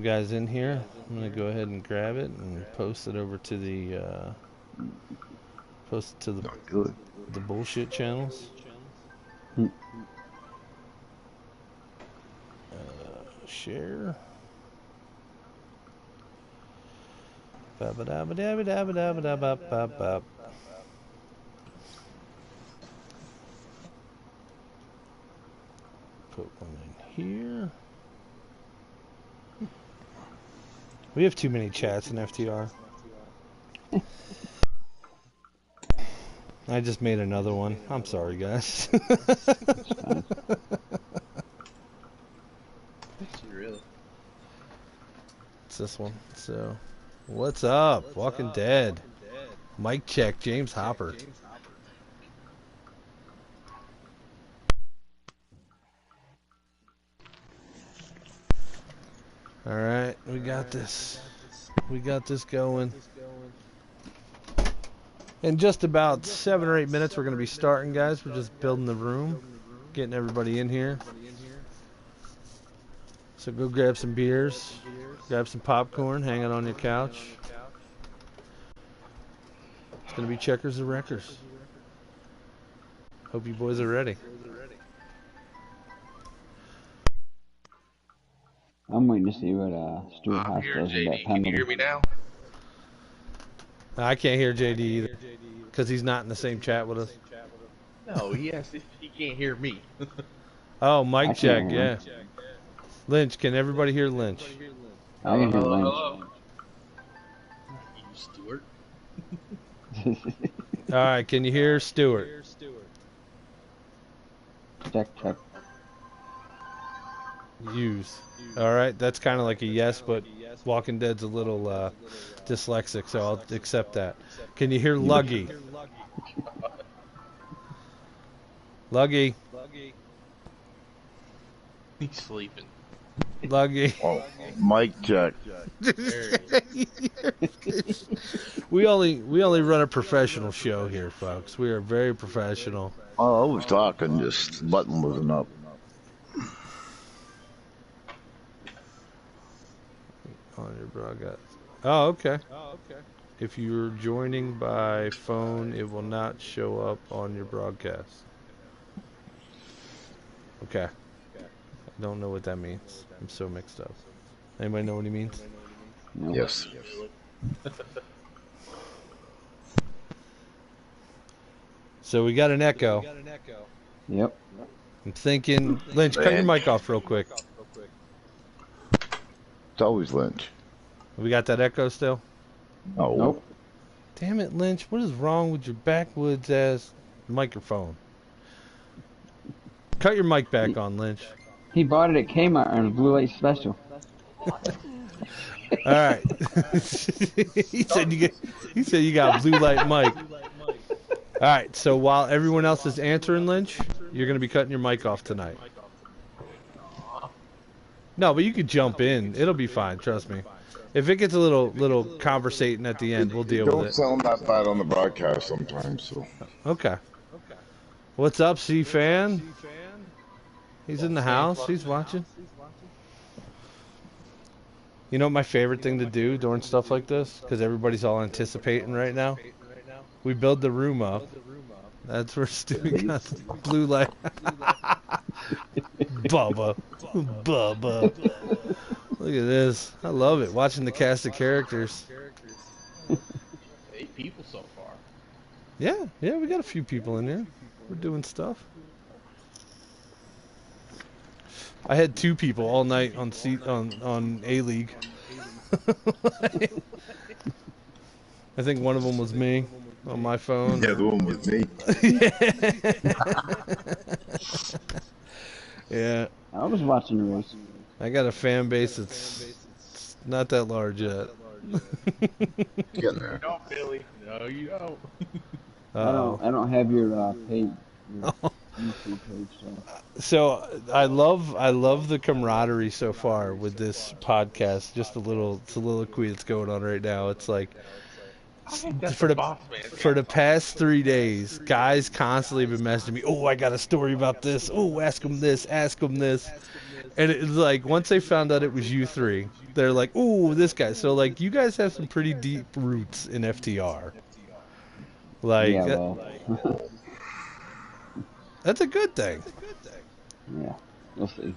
guys in here. I'm gonna go ahead and grab it and post it over to the Not good. the bullshit channels. Share. Put one in here. We have too many chats in FTR. I just made another one. I'm sorry, guys. Really? It's this one. So, what's up? Walking Dead. Mic check. James Hopper. All right, we got this. We got this going. In just about 7 or 8 minutes, we're going to be starting, guys. We're just building the room, getting everybody in here. So go grab some beers, grab some popcorn, hang it on your couch. It's going to be Checkers and Wreckers. Hope you boys are ready. I'm waiting to see what Stuart House Here, does with that JD. Can you penalty. hear me now? I can't hear JD either, because he's not in the same chat with us. No, he can't hear me. Oh, I mic can't check, hear yeah. him. Lynch, can everybody hear Lynch? I can hear Lynch. Hello. You Stuart. All right, can you hear Stewart? check. Use. All right, that's kind of like a yes, but Walking Dead's a little dyslexic, so I'll accept that. Can you hear Luggy? Luggy. He's sleeping. Luggy. Oh, mic check. we only run a professional show here, folks. We are very professional. Oh, I was talking, just button wasn't up. On your broadcast. Oh, okay. If you're joining by phone, it will not show up on your broadcast. Okay. I don't know what that means. I'm so mixed up. Anybody know what he means? No. Yes. So we got an echo. Yep. I'm thinking, Lynch, cut your mic off real quick. It's always Lynch. We got that echo still? No. Nope. Damn it, Lynch. What is wrong with your backwoods ass microphone? Cut your mic back on, Lynch. He bought it at Kmart on a Blue Light Special. All right. he said you got blue light mic. All right. So while everyone else is answering, Lynch, you're gonna be cutting your mic off tonight. No, but you could jump in. It'll be fine. Trust me. If it gets a little conversating at the end, we'll deal with Don't it. sound that bad on the broadcast sometimes, so. Okay. What's up, C-Fan? He's in the house. He's watching. You know what my favorite thing to do during stuff like this? Because everybody's all anticipating right now. We build the room up. That's where Stewie got the blue light. Bubba. Look at this. I love it. Watching the cast of characters. 8 people so far. Yeah, we got a few people in here. We're doing stuff. I had 2 people all night on A-League. I think one of them was me on my phone. Yeah, the one with me. Yeah. I was watching the race. I got a fan base that's not that large yet. Getting there. No, Billy. No, you don't. I don't have your page. Your YouTube page. So I love the camaraderie so far with this podcast. Just a little soliloquy that's going on right now. It's like think that's For the the boss man. for the past 3 days, guys constantly been messaging me. Oh, I got a story about this. Oh, ask them this. Ask them this. And it's like once they found out it was you three, they're like, "Oh, this guy." So like, you guys have some pretty deep roots in FTR. Like, Yeah, well, that's a good thing. yeah, we'll see.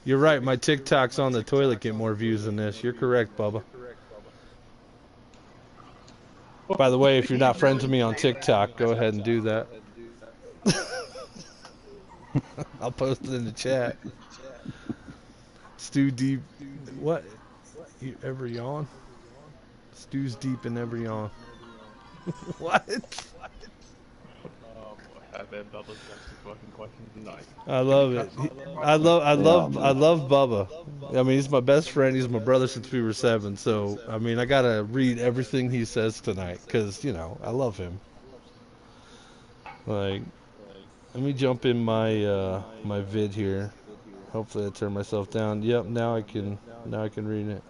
You're right. My TikToks on the toilet get more views than this. You're correct, Bubba. By the way, if you're not friends with me on TikTok, go ahead and do that. I'll post it in the chat. Stu Deep. What? You ever yawn? Stu's deep in every yawn. What? I bet Bubba's got some fucking questions tonight. I love it. I love Bubba. I mean, he's my best friend. He's my brother since we were 7. So, I mean, I gotta read everything he says tonight because, you know, I love him. Like, let me jump in my my vid here. Hopefully, I turn myself down. Yep, now I can read it.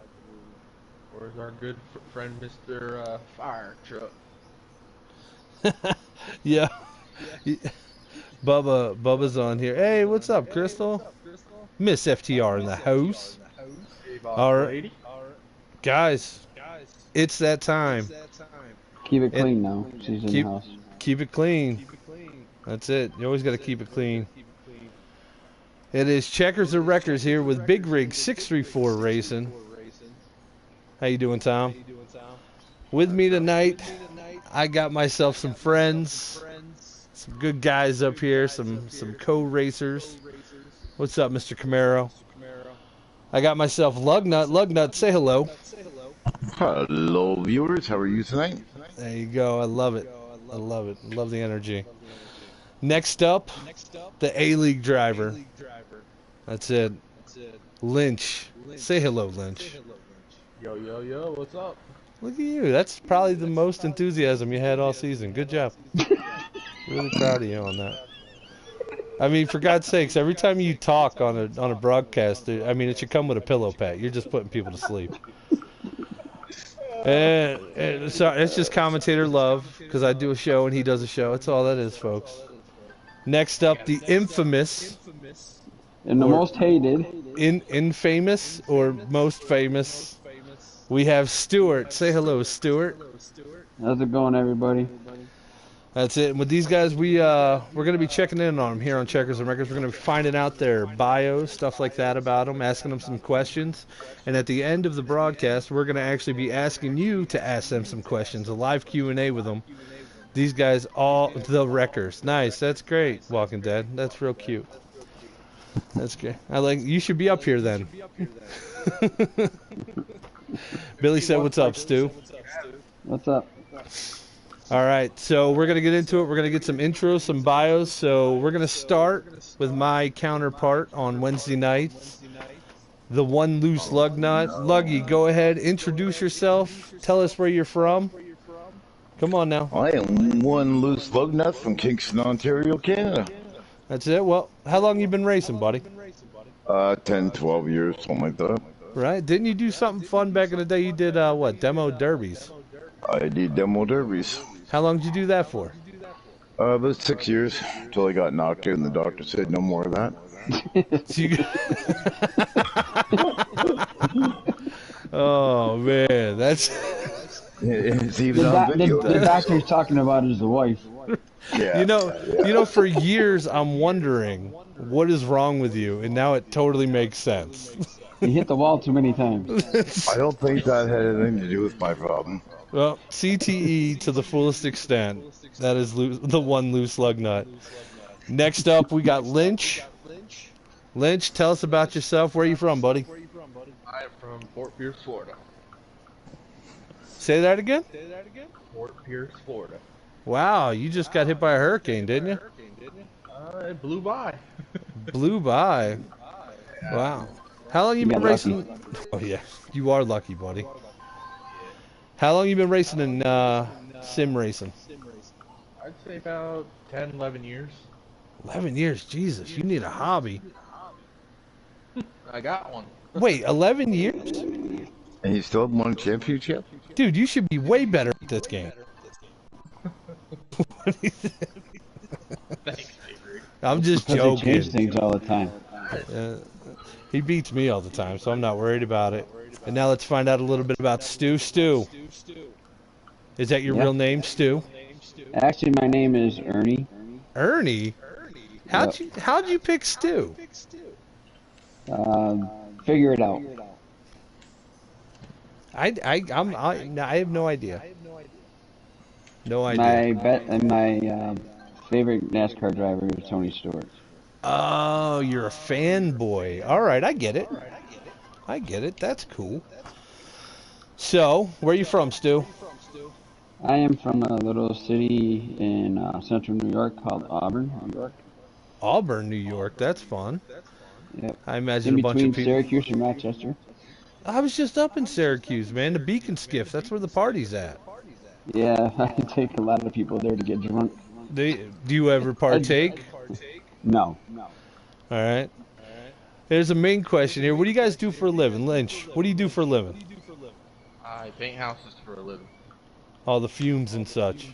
Where's our good friend, Mr. Fire Truck? Yeah. Bubba's on here. Hey, what's up, Crystal? Miss FTR in the house. All right, guys, it's that time. Keep it clean now. She's in the house. Keep it clean. That's it. You always got to keep it clean. It is Checkers or Wreckers here with Big Rig 634 Racing. How you doing, Tom? With me tonight, I got myself some friends, some good guys up here, some co-racers. What's up, Mr. Camaro? I got myself Lugnut. Lugnut, say hello. Hello, viewers. How are you tonight? There you go. I love it. I love it. I love the energy. Next up, the A-League driver. That's it. Lynch. Say hello, Lynch. Yo, what's up? Look at you. That's probably the most enthusiasm you had all season. Good job. Really proud of you on that. I mean, for God's sakes, every time you talk on a broadcast, I mean, it should come with a pillow pad. You're just putting people to sleep. And so it's just commentator love because I do a show and he does a show. That's all that is, folks. Next up, the infamous And the most hated. infamous or most famous. We have Stuart. Say hello, Stuart. How's it going, everybody? That's it. And with these guys, we're gonna be checking in on them here on Checkers and Records. We're gonna be finding out their bios, stuff like that about them, asking them some questions. And at the end of the broadcast, we're gonna actually be asking you to ask them some questions, a live Q&A with them. These guys, all the wreckers. Nice. That's great. Walking Dead. That's real cute. That's great. You should be up here then. Billy said, "What's up, Stu?" What's up? All right, so we're going to get into it. We're going to get some intros, some bios. So we're going to start with my counterpart on Wednesday nights, the one loose lug nut. Luggy, go ahead, introduce yourself. Tell us where you're from. Come on now. I am one loose lug nut from Kingston, Ontario, Canada. That's it. Well, how long you been racing, buddy? 10, 12 years, something like that. Right. Didn't you do something fun back in the day? You did, what, demo derbies? I did demo derbies. How long did you do that for? About 6 years, until I got knocked out and the doctor said no more of that. Oh, man, that's... It's even on video. The doctor's talking about is the wife. Yeah. You know, for years I'm wondering what is wrong with you, and now it totally makes sense. He hit the wall too many times. I don't think that had anything to do with my problem. Well, CTE to the fullest extent. That is the one loose lug nut. Next up, we got Lynch. Lynch, tell us about yourself. Where are you from, buddy? I am from Fort Pierce, Florida. Say that again? Fort Pierce, Florida. Wow, you just got hit by a hurricane, didn't you? It blew by. Blew by. Wow. How long you been racing? Oh yeah, you are lucky, buddy. How long you been racing in sim racing? I'd say about 10, 11 years. 11 years, Jesus, you need a hobby. I got one. Wait, 11 years? And he still haven't won a championship? Dude, you should be way better at this game. Thanks, Big Rig. I'm just Because they change joking. things all the time. He beats me all the time, so I'm not worried about it. And now let's find out a little bit about Stu. Stu. Is that your Yeah. real name, Stu? Actually, my name is Ernie. Ernie? How'd you pick Stu? Figure it out. I have no idea. No idea. My favorite NASCAR driver is Tony Stewart. Oh, you're a fanboy. All right, I get it. I get it. That's cool. So, where are you from, Stu? I am from a little city in central New York called Auburn, New York. Auburn, New York. That's fun. Yep. I imagine In a bunch between of people. Syracuse and Rochester. I was just up in Syracuse, man. The Beacon Skiff. That's where the party's at. Yeah, I take a lot of people there to get drunk. Do you ever partake? No. All right. There's a main question here. What do you guys do for a living? Lynch, what do you do for a living? I paint houses for a living. All the fumes and such.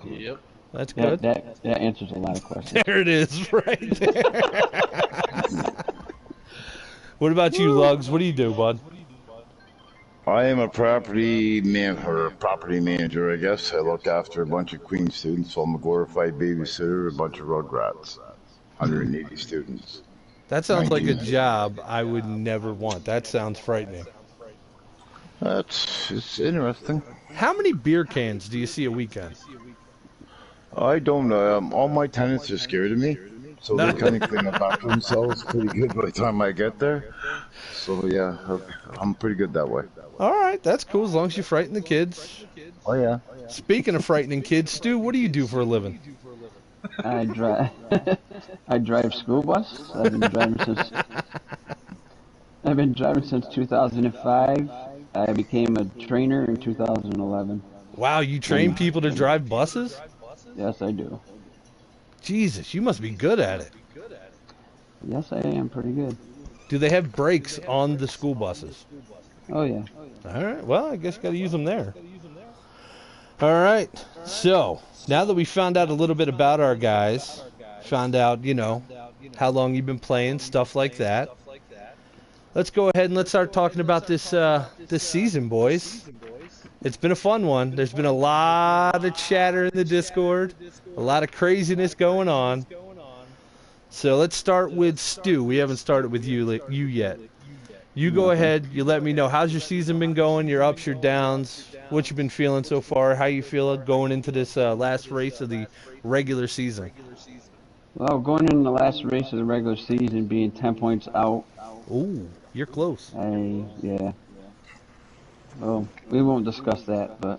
Yep. That's good. That answers a lot of questions. There it is, right there. What about you, Lugs? What do you do, bud? I am a property manager, I guess. I look after a bunch of Queen students, so I'm a glorified babysitter, a bunch of Rugrats. 180 students. That sounds like a job I would never want. That sounds frightening. It's interesting. How many beer cans do you see a weekend? I don't all my tenants are scared of me, so they kind of clean up after themselves pretty good by the time I get there. So yeah, I'm pretty good that way. All right, that's cool as long as you frighten the kids. Oh yeah. Speaking of frightening kids, Stu, what do you do for a living? I drive. I drive school bus. I've been driving since 2005. I became a trainer in 2011. Wow, you train people to drive buses? Yes, I do. Jesus, you must be good at it. Yes, I am pretty good. Do they have brakes on the school buses? Oh yeah. All right, well, I guess got to use them there. All right, so now that we found out a little bit about our guys, found out, how long you've been playing, stuff like that, let's go ahead and let's start talking about this season, boys. It's been a fun one. There's been a lot of chatter in the Discord, a lot of craziness going on. So let's start with Stu. We haven't started with you yet. You go ahead. You let me know, how's your season been going, your ups, your downs, what you've been feeling so far, how you feel going into this last race of the regular season. Well, going into the last race of the regular season, being 10 points out. Ooh, you're close. Yeah. Well, we won't discuss that, but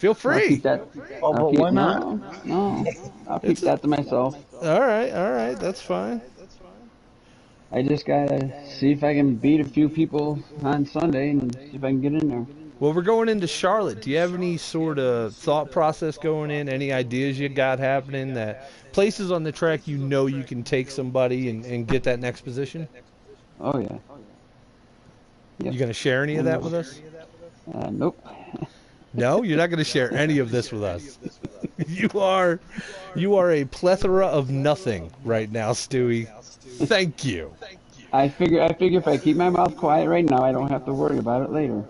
Feel free. Why not? No, I'll keep that to myself. All right, that's fine. I just gotta see if I can beat a few people on Sunday and see if I can get in there. Well, we're going into Charlotte. Do you have any sort of thought process going in? Any ideas you got happening, that places on the track you can take somebody and get that next position? Oh yeah. Yep. You going to share any of that with us? Nope. No, you're not going to share any of this with us. You are a plethora of nothing right now, Stewie. Thank you. I figure if I keep my mouth quiet right now, I don't have to worry about it later.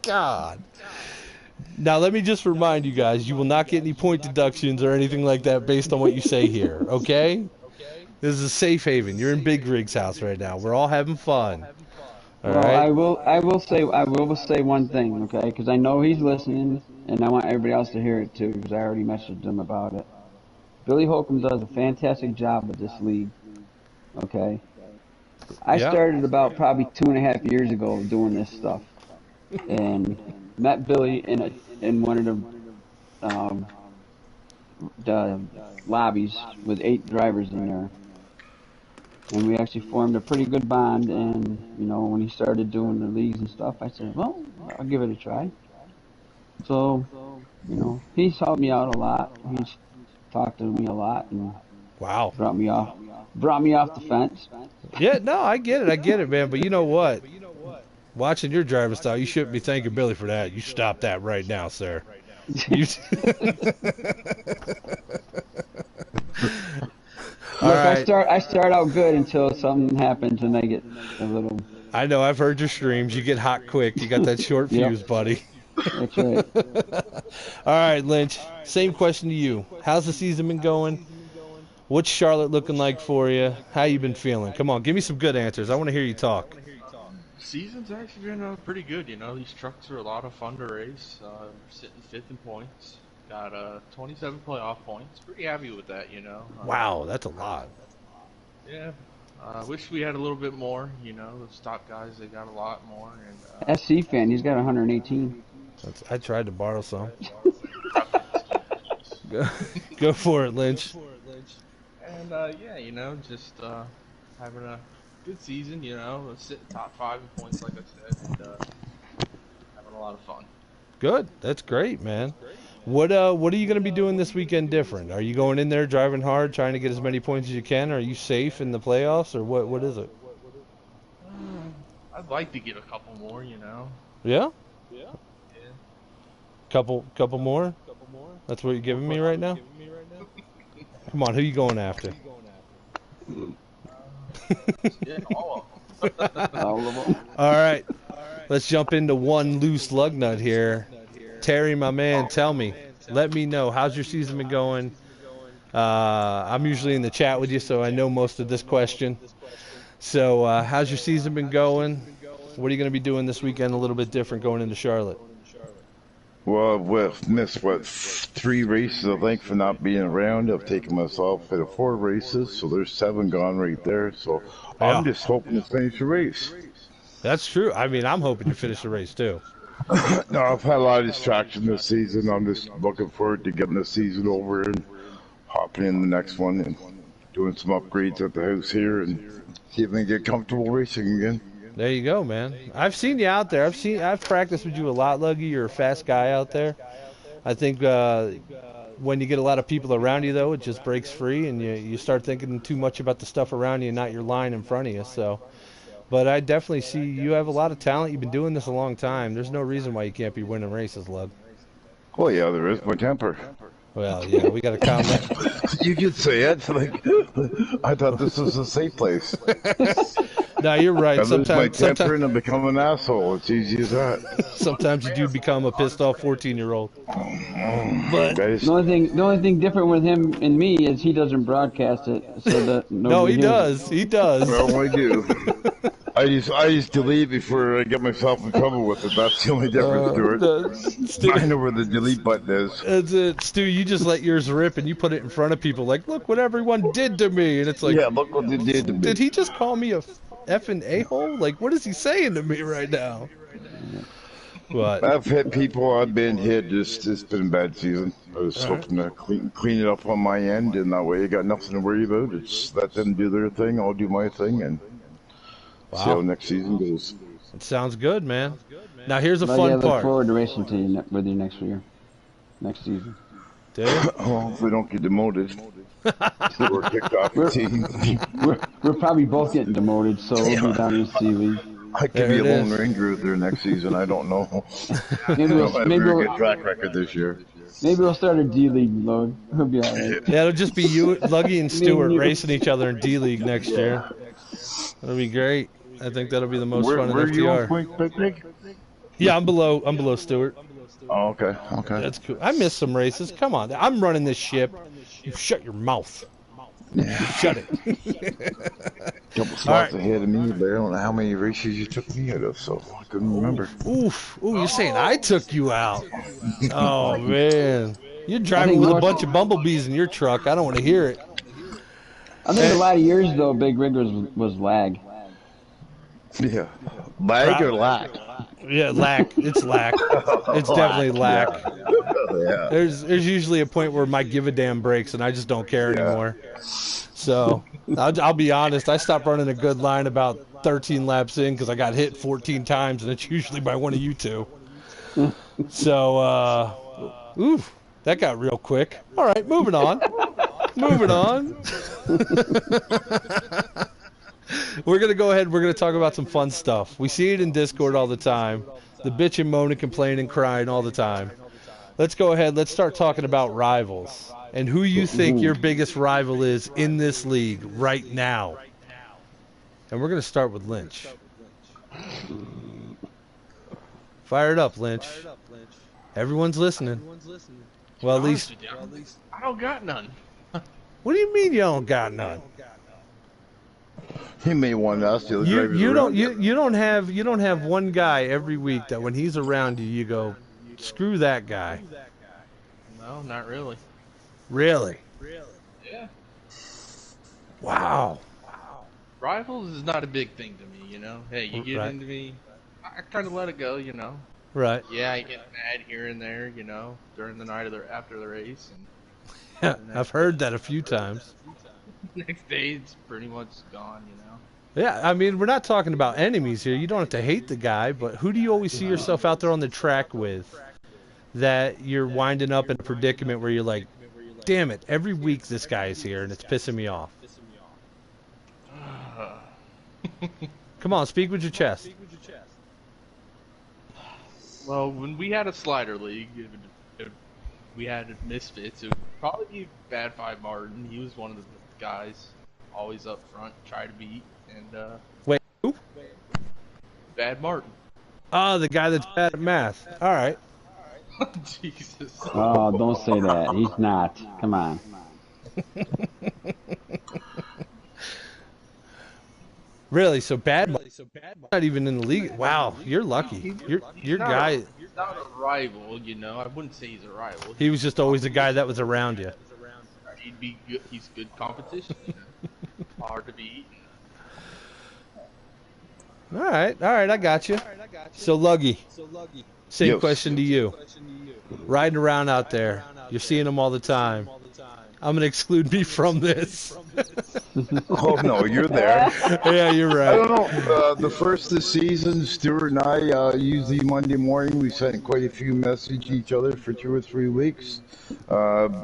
God. Now, let me just remind you guys, you will not get any point deductions or anything like that based on what you say here, okay? This is a safe haven. You're in Big Rig's house right now. We're all having fun. All well, right? I will say one thing, okay? Because I know he's listening, and I want everybody else to hear it too, because I already messaged him about it. Billy Holcomb does a fantastic job with this league, okay? I started about probably 2.5 years ago doing this stuff, and met Billy in one of the lobbies with 8 drivers in there. And we actually formed a pretty good bond, and, when he started doing the leagues and stuff, I said, well, I'll give it a try. So, he's helped me out a lot. He's talked to me a lot, and wow. brought me off the fence. Yeah, no, I get it, man. But you know what? Watching your driving style, you shouldn't be thanking Billy for that. You stop that right now, sir. You... All Look, right. I start out good until something happens and I get a little. I know. I've heard your streams. You get hot quick. You got that short Yep. fuse, buddy. That's right. All right, Lynch. Same question to you. How's the season been going? What's Charlotte looking like for you? How you been feeling? Come on, give me some good answers. I want to hear you talk. Season's actually been pretty good. You know, these trucks are a lot of fun to race. We're sitting 5th in points. Got 27 playoff points. Pretty happy with that, you know. Wow, that's a lot. Yeah. Wish we had a little bit more. You know, the stock guys, they got a lot more. And SC fan, he's got 118. I tried to borrow some. Go for it, Lynch. And yeah, you know, just having a good season. You know, sitting top 5 in points, like I said, and having a lot of fun. Good. That's great, man. What are you going to be doing this weekend different? Are you going in there driving hard, trying to get as many points as you can? Are you safe in the playoffs, or what is it? I'd like to get a couple more, you know. Yeah? Yeah. Couple more? That's what you're giving me right now? Come on, who you going after? Yeah, all of them. All of them. All right. Let's jump into one loose lug nut here. Terry, my man, tell me. Let me know. How's your season been going? I'm usually in the chat with you, so I know most of this question. So how's your season been going? What are you going to be doing this weekend a little bit different going into Charlotte? Well, we've missed, 3 races, I think, for not being around. I've taken myself at 4 races, so there's 7 gone right there. So I'm just hoping to finish the race. That's true. I mean, I'm hoping to finish the race, too. No, I've had a lot of distraction this season. I'm just looking forward to getting the season over and hopping in the next one and doing some upgrades at the house here and see if I can get comfortable racing again. There you go, man. I've seen you out there. I've practiced with you a lot, Luggy. You're a fast guy out there. I think when you get a lot of people around you, though, it just breaks free and you start thinking too much about the stuff around you and not your line in front of you. So, but I definitely see you have a lot of talent. You've been doing this a long time. There's no reason why you can't be winning races, Lug. Well, yeah, there is my temper. Well, yeah, we got to calm down. You could say it. Like, I thought this was a safe place. No, you're right. I lose my temper Sometimes, and I become an asshole. It's easy as that. sometimes you do become a pissed off 14-year-old. But Guys, The only thing different with him and me is he doesn't broadcast it, so that no, he hears does. He does. well, I do. I just delete before I get myself in trouble with it. That's the only difference, Stuart. Stu, I know where the delete button is. that's it. Stu, you just let yours rip and you put it in front of people like, look what everyone did to me. And it's like, Yeah, look what they did to me. did he just call me a effing a-hole? Like, what is he saying to me right now? But I've hit people. I've been hit. It's been a bad season. I was hoping to clean it up on my end, and that way I got nothing to worry about. It's let them do their thing. I'll do my thing, and see how next season goes. it sounds good, man. Now here's a But yeah, fun look part. forward to racing to you with you next year, next season. Dude, Well, if we don't get demoted, so we're kicked off the team. We're probably both getting demoted, so we'll be down in the C League. I could There be a it lone is. ranger there next season. I don't know. Maybe I don't we'll, have a maybe very we'll, good track record this year. maybe we'll start a D League load. We'll be alright. yeah, it'll just be you, Luggy, and Stewart you. racing each other in D-League next year. That'll be great. I think that'll be the most fun in Where are you on FTR. point picnic? Yeah, I'm below Stewart. Oh, okay, okay. That's cool. I missed some races. Come on, I'm running this ship. You shut your mouth. Shut it. Couple spots right. ahead of me, but I don't know how many races you took me out of, so I couldn't remember. Oof. Ooh, you're saying I took you out. Oh, man. You're driving think with a North- bunch of bumblebees in your truck. I don't want to hear it. I think a lot of years though, Big Rig was lag. Yeah. Lag or lack? Yeah, lack. It's lack. It's definitely lack. Yeah. There's usually a point where my give a damn breaks and I just don't care anymore. So I'll be honest. I stopped running a good line about 13 laps in because I got hit 14 times, and it's usually by one of you two. So, oof, that got real quick. All right, moving on. Moving on. We're going to go ahead. We're going to talk about some fun stuff. We see it in Discord all the time. The bitch and moaning, complaining, crying all the time. Let's go ahead. Let's start talking about rivals and who you think your biggest rival is in this league right now. And we're going to start with Lynch. Fire it up, Lynch. Everyone's listening. Well, at least... I don't got none. What do you mean you don't got none? He may want us to You don't have one guy every week that when he's around you, you go, screw that guy. No, not really. Really? Yeah. Wow. Rivals is not a big thing to me, you know. Hey, you get into me, I kind of let it go, you know. Right. Yeah, I get mad here and there, you know, during the night after the race. And I've heard that a few times. Next day, it's pretty much gone, you know. Yeah, I mean, we're not talking about enemies here. You don't have to hate the guy, but who do you always see yourself out there on the track with that you're winding up in a predicament where you're like, damn it, every week this guy is here and it's pissing me off? Come on, speak with your chest. Well, when we had a slider league, we had Misfits. It would probably be Bad Five Martin. He was one of the guys, always up front, try to beat. And wait, who? Bad Martin. Oh, the guy that's bad at math. All right. Jesus. Oh, don't say that. He's not. Come on. Really? So bad? Not even in the league. Wow, you're lucky. Your guy. He's not a rival, you know. I wouldn't say he's a rival. He was just always a guy that was around you. He'd be good. He's good competition. You know? Hard to beat. All right, I got you. So Luggy, same question to you. Riding around out there, you're seeing them all the time. I'm gonna exclude me from this. Oh no, you're there. Yeah, you're right. I don't know. The first of the season, Stuart and I usually Monday morning we sent quite a few messages each other for 2 or 3 weeks.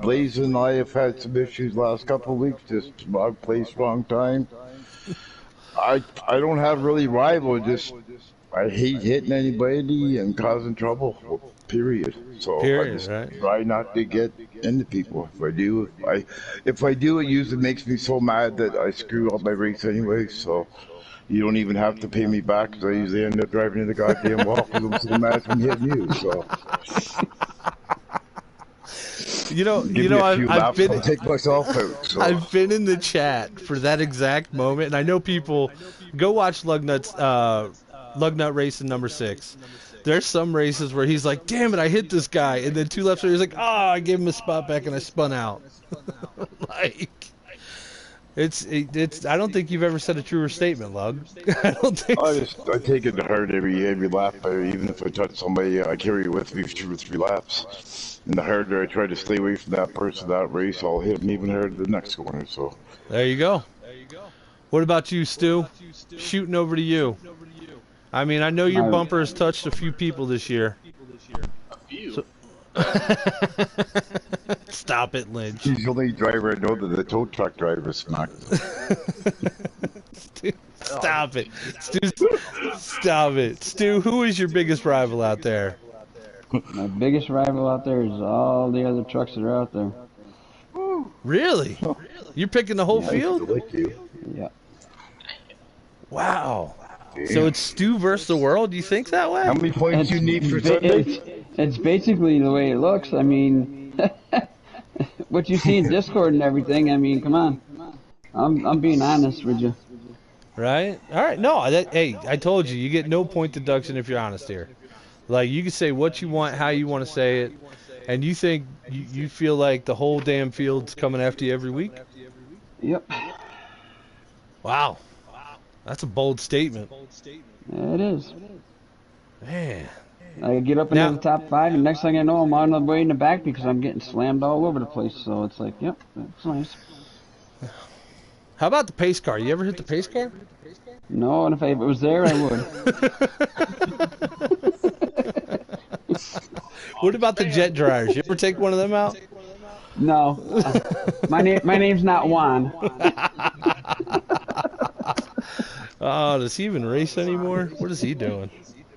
Blaze and I have had some issues last couple of weeks. Just wrong place, wrong time. I don't have really rival. Just I hate hitting anybody and causing trouble. Period. So I just try not to get into people. If I do, it usually makes me so mad that I screw up my race anyway. So you don't even have to pay me back because I usually end up driving to the goddamn wall because I'm so mad from hitting you. So. I've been take myself out, so. I've been in the chat for that exact moment, and I know people go watch Lugnut Racing number 6. There's some races where he's like, damn it, I hit this guy, and then 2 laps later he's like, I gave him a spot back and I spun out. Like, it's I don't think you've ever said a truer statement, Lug. I don't think I take it to heart every lap. Even if I touch somebody, I carry it with me for 2 or 3 laps. And the harder I try to stay away from that person, that race, I'll hit them even harder the next corner. So there you go. What about you, Stu? Shooting over to you. I mean, I know your bumper has touched a few people this year. A few? So stop it, Lynch. He's the only driver I know that the tow truck driver smacked. Stop it. Stu, stop it. Stu, who is your biggest rival out there? My biggest rival out there is all the other trucks that are out there. Really? You're picking the whole field? Yeah. Wow. So it's Stu versus the world? Do you think that way? How many points do you need for Sunday? It's basically the way it looks. I mean, what you see in Discord and everything. I mean, come on. I'm being honest with you. Right? All right. No, hey, I told you, you get no point deduction if you're honest here. Like, you can say what you want, how you want to say it, and you think you feel like the whole damn field's coming after you every week? Yep. Wow. That's a bold statement. Yeah, it is. Man. I get up into the top 5, and next thing I know, I'm on the way in the back because I'm getting slammed all over the place. So it's like, yep, that's nice. How about the pace car? You ever hit the pace car? No, and if it was there, I would. What about the jet dryers? You ever take one of them out? No. My name's not Juan. Oh, does he even race anymore? What is he doing?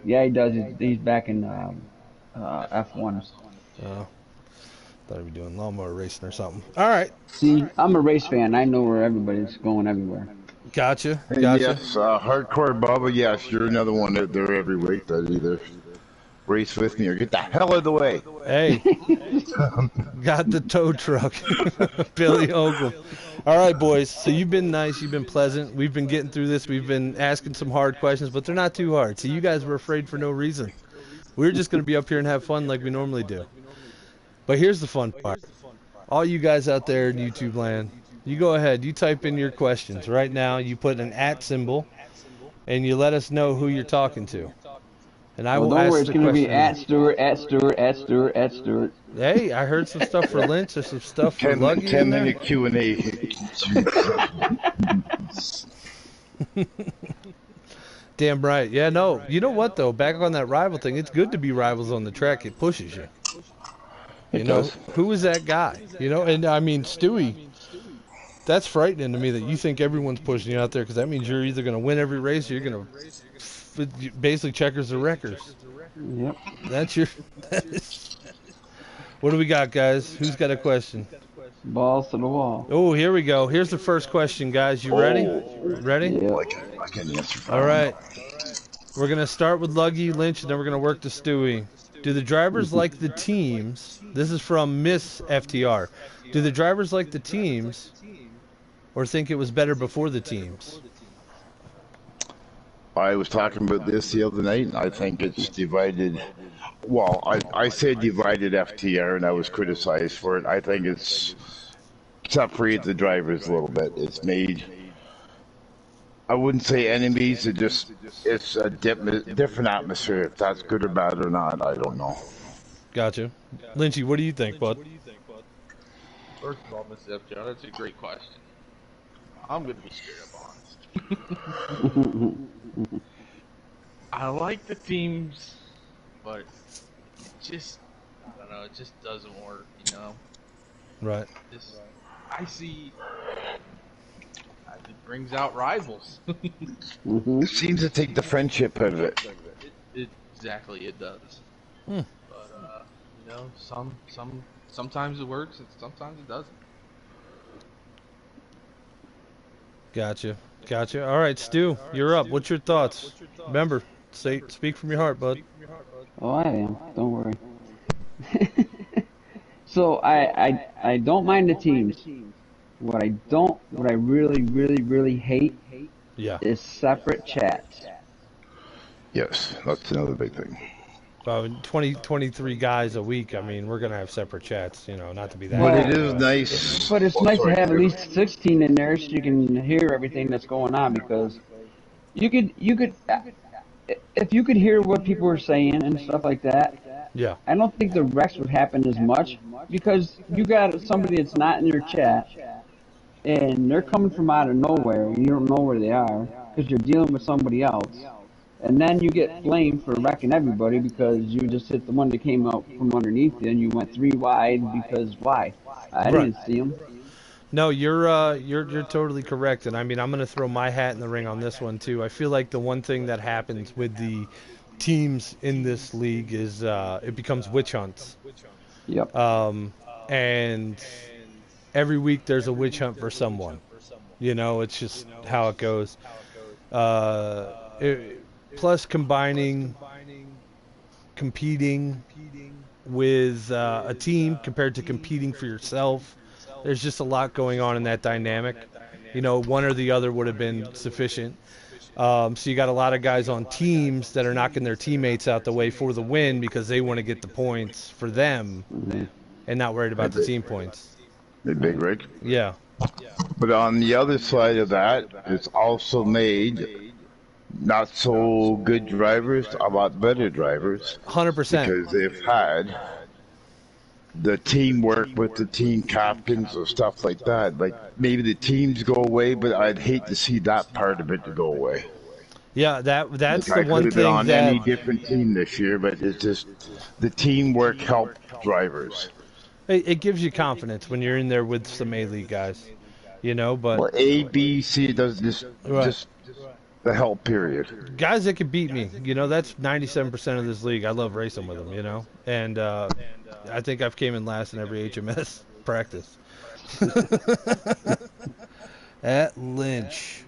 Yeah, he does. He's back in F1. Oh, thought he'd be doing lawnmower racing or something. All right. See, I'm a race fan. I know where everybody's going everywhere. Gotcha. And Gotcha. yes, Hardcore Bubba, yes, you're another one out there every week that either race with me or get the hell out of the way. Hey, got the tow truck. Billy Holcomb. All right, boys. So you've been nice. You've been pleasant. We've been getting through this. We've been asking some hard questions, but they're not too hard. So you guys were afraid for no reason. We're just going to be up here and have fun like we normally do. But here's the fun part. All you guys out there in YouTube land, you go ahead. You type in your questions. Right now, you put an @ symbol, and you let us know who you're talking to. And I will don't ask worry, it's the going to be question. @Stewart, @Stewart, @Stewart. Hey, I heard some stuff for Lynch. There's some stuff for 10 Luggy in there. minute Q&A. Damn right. Yeah, no. You know what, though? Back on that rival thing, it's good to be rivals on the track. It pushes you. You know, who is that guy? You know, and I mean, Stewie, that's frightening to me that you think everyone's pushing you out there, because that means you're either going to win every race or you're going to basically checkers the records. Yep. That's your... What do we got, guys? Who's got a question? Balls to the wall. Oh, here we go. Here's the first question, guys. You ready? Ready? Yeah. I can answer. All right. We're going to start with Luggy, Lynch, and then we're going to work to Stewie. Do the drivers like the teams? This is from Miss FTR. Do the drivers like the teams or think it was better before the teams? I was talking about this the other night, and I think it's divided. Well, I said divided FTR, and I was criticized for it. I think it's separated the drivers a little bit. It's made, I wouldn't say enemies, it's a different atmosphere. If that's good or bad or not, I don't know. Gotcha. Lynchy, what do you think, bud? First of all, Miss FJ, that's a great question. I'm going to be straight up honest. I like the teams, but just, I don't know, it just doesn't work, you know? Right. I see, it brings out rivals. It seems to take the friendship out of it. Exactly, it does. Hmm. But, you know, sometimes it works and sometimes it doesn't. Gotcha. Gotcha. All right, Stu, you're up. What's your thoughts? Remember, speak from your heart, bud. Oh, I am. Don't worry. So I don't mind the teams. What I really hate is separate chats. Yes, that's another big thing. 23 guys a week. I mean, we're gonna have separate chats. You know, not to be that. But it is nice. But it's nice to have at least 16 in there so you can hear everything that's going on, because you could if you could hear what people were saying and stuff like that. Yeah. I don't think the wrecks would happen as much, because you got somebody that's not in your chat and they're coming from out of nowhere and you don't know where they are because you're dealing with somebody else. And then you get blamed for wrecking everybody because you just hit the one that came out from underneath you and you went 3 wide because why? I didn't see him. No, you're totally correct, and I mean, I'm going to throw my hat in the ring on this one too. I feel like the one thing that happens with the teams in this league is it becomes witch hunts. Yep. And every week there's a witch hunt for someone. You know, it's just how it goes. Plus combining, competing with a team compared to competing for yourself. There's just a lot going on in that dynamic. You know, one or the other would have been sufficient. So you got a lot of guys on teams that are knocking their teammates out the way for the win because they want to get the points for them and not worried about the team points. The big rig. Yeah. But on the other side of that, it's also made not so good drivers a lot better drivers. 100%. Because they've had the teamwork with the team captains or stuff like that. Like, maybe the teams go away, but I'd hate to see that part of it to go away. Yeah, that's Like, the one I could have thing been on that any different team this year, but it's just the teamwork helped drivers. it gives you confidence when you're in there with some A-League guys, you know. But Well, A, B, C does just The help period. Guys that could beat me. You know, that's 97% of this league. I love racing with them, you know. And I think I've came in last in every HMS practice. At Lynch.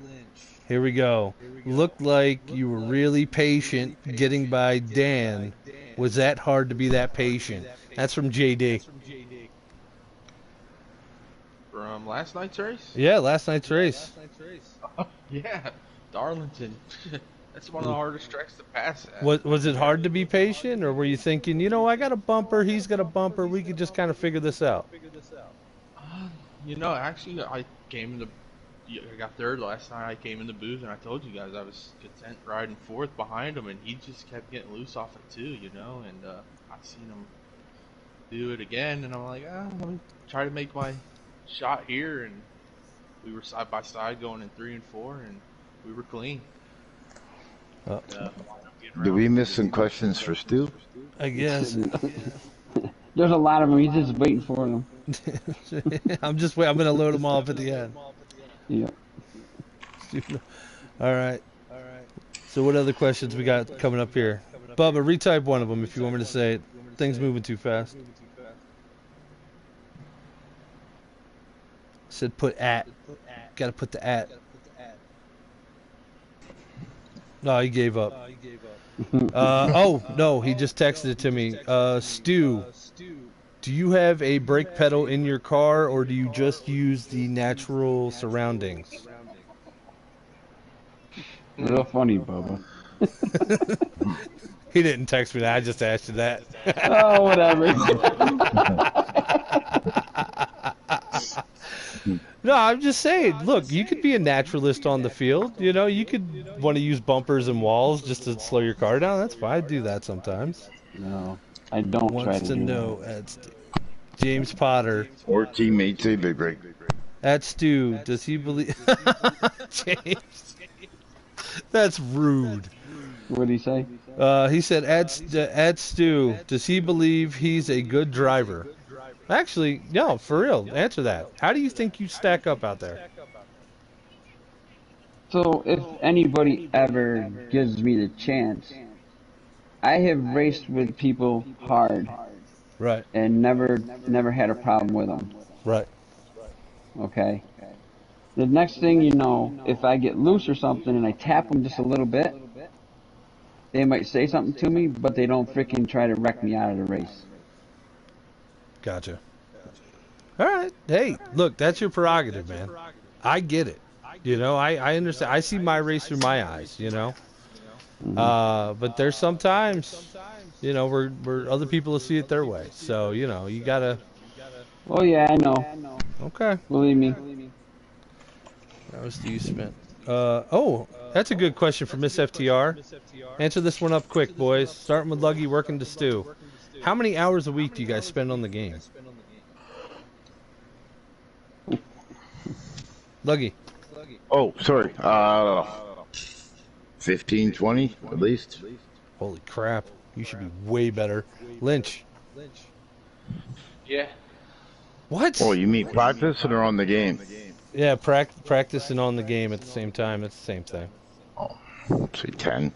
Here we go. Looked like you were really patient getting by Dan. Was that hard to be that patient? That's from JD. From last night's race? Yeah, last night's race. Yeah, Darlington. That's one of the hardest tracks to pass at. Was it hard to be patient, or were you thinking, you know, I got a bumper, he's got a bumper, we could just kind of figure this out? You know, actually, I got third last night. I came in the booth and I told you guys I was content riding fourth behind him, and he just kept getting loose off of 2, you know. And I seen him do it again, and I'm like, let me try to make my shot here. And we were side by side going in 3 and 4, and we were clean. Do we miss some questions for Stu? I guess. There's a lot of them. He's just waiting for them. I'm gonna load them all up at the end. Yeah. All right. So what other questions we got coming up here? Bubba, retype one of them if you want me to say it. Things moving too fast. Said put at. Gotta put the at. No, he gave up. Oh, no, he just texted it to me. Stu, do you have a brake pedal in your car, or do you just use the natural surroundings? Real funny, Bubba. He didn't text me that. I just asked you that. Oh, whatever. No, I'm just saying, look, you could be a naturalist on the field. You know, you could want to use bumpers and walls just to slow your car down. That's fine. I do that sometimes. No, I don't try to know at James Potter. Or teammates say big break. At Stu, does he believe... James. That's rude. What did he say? He said, at Stu, does he believe he's a good driver? Actually, no, for real. Answer that. How do you think you stack up out there? So, if anybody ever gives me the chance, I have raced with people hard. Right. And never had a problem with them. Right. Okay. The next thing you know, if I get loose or something and I tap them just a little bit, they might say something to me, but they don't freaking try to wreck me out of the race. Gotcha. All right. Hey, look, that's your prerogative, man. I get it. You know, I understand. I see my race through my eyes, you know. But there's sometimes, you know, where other people will see it their way. So, you know, you got to... Oh, yeah, I know. Okay. Believe me. That was the you spent. Oh, that's a good question for Miss FTR. Answer this one up quick, boys. Starting with Luggy, working to Stu. How many hours a week do you guys spend on the game? Luggy. Oh, sorry. 15, 20 at least. Holy crap. You should be way better. Lynch. Yeah. What? Oh, you mean practice or on the game? Yeah, practice and on the game at the same time. It's the same thing. Oh, say 10.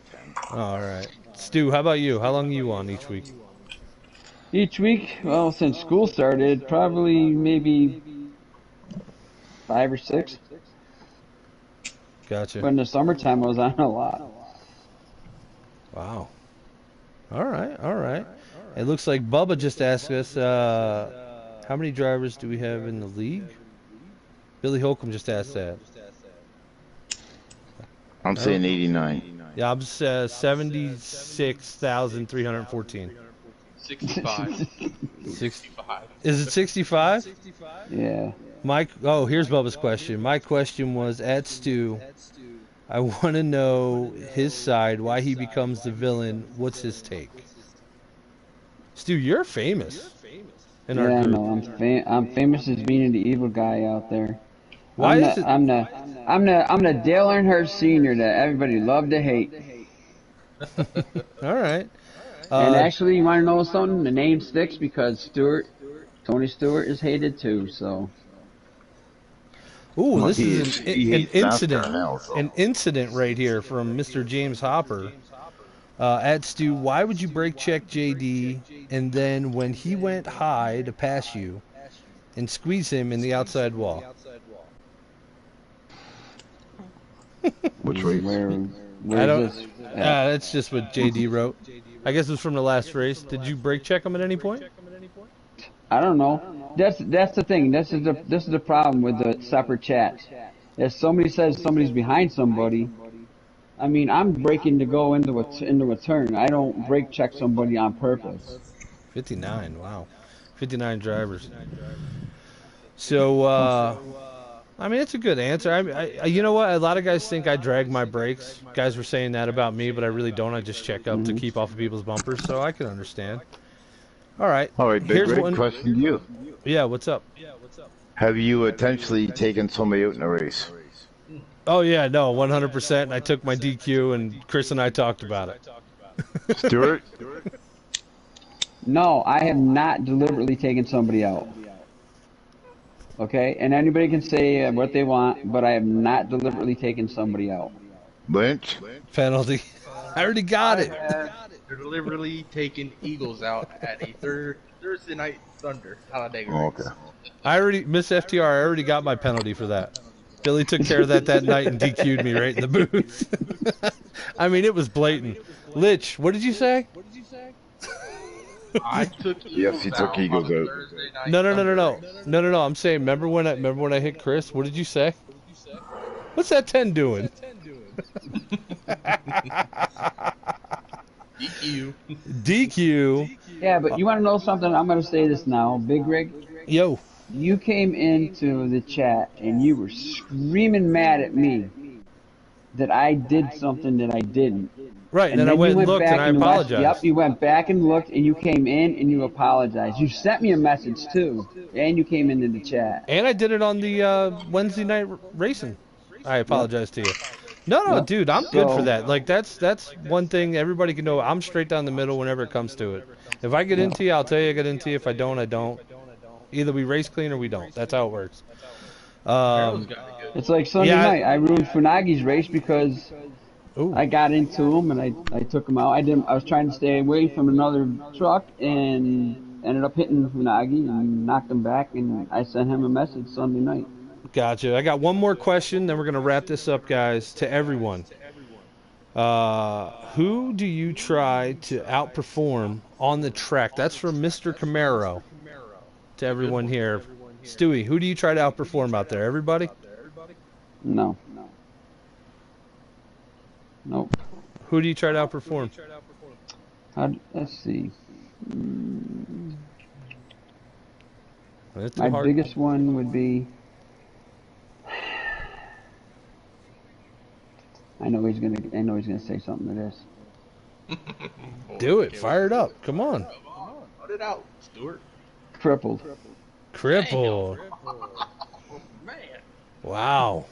All right. Stu, how about you? How long are you on each week? Each week, well, since school started, probably maybe 5 or 6. Gotcha. But in the summertime, I was on a lot. Wow. All right. It looks like Bubba just asked us, how many drivers do we have in the league? Billy Holcomb just asked that. I'm saying 89. Yeah, I'm 76,314. 65. 65. Is it 65? Yeah. Here's Bubba's question. My question was, at Stu, I want to know his side, why he becomes the villain. What's his take? Stu, you're famous. In our group. No, I'm famous as being the evil guy out there. Why is it? I'm the Dale Earnhardt Sr. that everybody loved to hate. All right. And actually, you want to know something? The name sticks because Tony Stewart is hated too. So. Ooh, Well, this he is an hates incident. NASCAR now, so. An incident right here from Mr. James Hopper. At Stu, why would you brake check JD and then when he went high to pass you and squeeze him in the outside wall? Which race? Where is this? That's just what JD wrote. I guess it was from the last race. Did you brake check him at any point? I don't know. That's the thing. This is the problem with the separate chats. If somebody says somebody's behind somebody, I mean, I'm braking to go into a turn. I don't brake check somebody on purpose. 59. Wow. 59 drivers. So, I mean, it's a good answer. I you know what? A lot of guys think I drag my brakes. Guys were saying that about me, but I really don't. I just check up to keep off of people's bumpers, so I can understand. All right. All right, Big Rig, question to you. Yeah, what's up? Have you intentionally taken somebody out in a race? Oh, yeah, no, 100%. I took my DQ, and Chris and I talked about it. Stuart? No, I have not deliberately taken somebody out. Okay? And anybody can say what they want, but I have not deliberately taken somebody out. Lynch? Penalty. I already got it. Deliberately taken Eagles out at a Thursday night Thunder Talladega race. Okay. Miss FTR, I already got my penalty for that. Billy took care of that night and DQ'd me right in the booth. I mean, it was blatant. Lich, what did you say? I took Eagles Yes, he took Eagles out. No. I'm saying, remember when I hit Chris? What did you say? What's that 10 doing? DQ. Yeah, but you want to know something? I'm going to say this now. Big Rig, Yo. you came into the chat and you were screaming mad at me that I did something that I didn't. Right, and then I went and looked and I apologized. Yep, you went back and looked and you came in and you apologized. You sent me a message too, and you came into the chat. And I did it on the Wednesday night racing. I apologize to you. No, Yep. dude, I'm good for that. Like that's one thing everybody can know. I'm straight down the middle whenever it comes to it. If I get into you, I'll tell you I get into you. If I don't, I don't. Either we race clean or we don't. That's how it works. It's like Sunday night. I ruined Funagi's race because Ooh. I got into him and I took him out. I was trying to stay away from another truck and ended up hitting Funagi and knocked him back. And I sent him a message Sunday night. Gotcha. I got one more question, then we're going to wrap this up, guys, to everyone. Who do you try to outperform on the track? That's from Mr. Camaro to everyone here. Stewie, who do you try to outperform out there? Everybody? No. Nope. Who do you try to outperform? Let's see. That's My hard. biggest one would be. I know he's gonna say something to this. Do it. Fire it up. Come on. Put it out, Stuart. Crippled. Cripple. Man. Wow.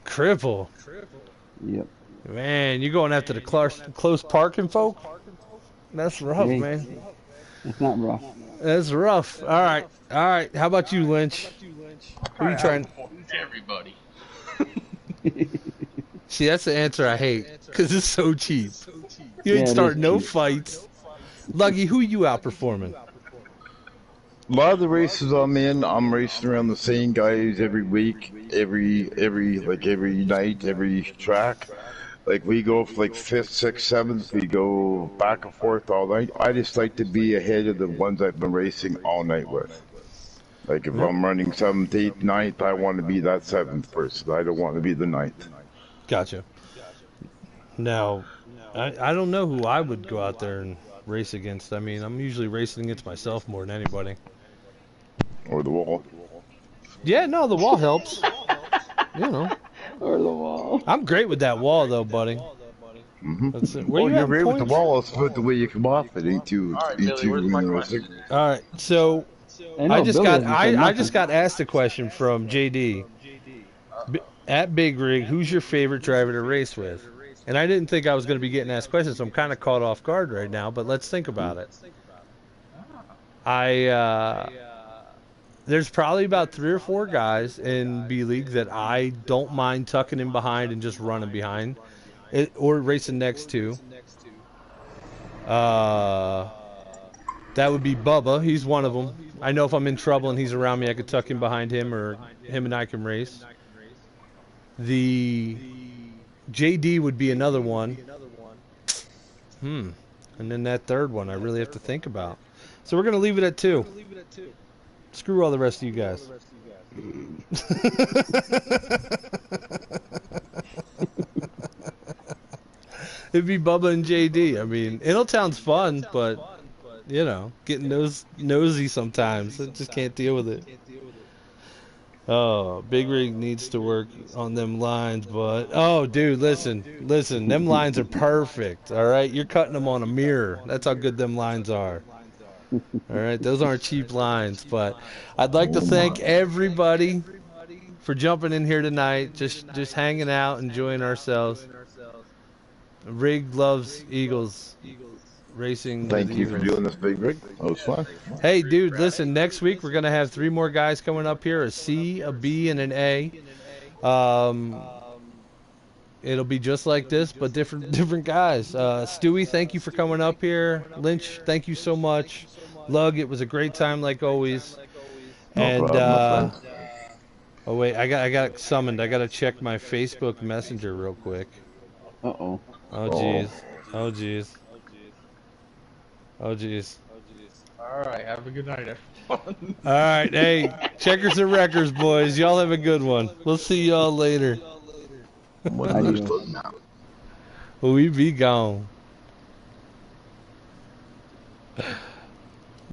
Cripple. Yep. Man, you're going after the close parking folk? That's rough, Hey. man. It's not rough. That's rough. All right. How about you, Lynch? Who are you trying? Everybody. See, that's the answer I hate because it's so cheap. You ain't Yeah, it starting is no cheap. fights. Luggy, who you outperforming? A lot of the races I'm in, I'm racing around the same guys every week, every night, every track. Like we go for like 5th, 6th, 7th, we go back and forth all night. I just like to be ahead of the ones I've been racing all night with. Like if I'm running 7th, 8th, 9th, I want to be that 7th person. I don't want to be the 9th. Gotcha. Now, I don't know who I would go out there and race against. I mean, I'm usually racing against myself more than anybody. Or the wall. Yeah, no, the wall helps. You know. Or the wall. I'm great with that wall, though, buddy. Mm-hmm. That's it. Where Well, you you're at great with the points? wall. It's about the way you come off it, ain't too. All right, Billy, where's my question? All right, so I just got asked a question from JD at Big Rig. Who's your favorite driver to race with? And I didn't think I was going to be getting asked questions, so I'm kind of caught off guard right now. But let's think about it. there's probably about 3 or 4 guys in B League that I don't mind tucking in behind and just running behind, or racing next to. That would be Bubba. He's one of them. I know if I'm in trouble and he's around me, I could tuck in behind him, or him and I can race. The JD would be another one. And then that third one I really have to think about. So we're going to leave it at 2. Screw all the rest of you guys. It'd be Bubba and JD. I mean, Intletown's fun, but, you know, getting nosy sometimes. I just can't deal with it. Oh, Big Rig needs to work on them lines, but... Oh, dude, listen. Them lines are perfect, all right? You're cutting them on a mirror. That's how good them lines are. All right, those aren't cheap lines, but I'd like to thank everybody for jumping in here tonight, just hanging out, enjoying ourselves. Rig loves Eagles racing. Thank you for doing this, Big Rig. That was fun. Hey, dude, listen, next week we're going to have 3 more guys coming up here, a C, a B, and an A. It'll be just like this, but different guys. Stewie, thank you for coming up here. Lynch, thank you so much. Lug, it was a great time like always. No problem, oh wait, I got summoned. I got to check my Facebook Messenger real quick. Uh-oh. Oh jeez. Oh jeez. Oh jeez. All right, have a good night, everyone. All right, hey, checkers and wreckers, boys. Y'all have a good one. We'll see y'all later. We be gone.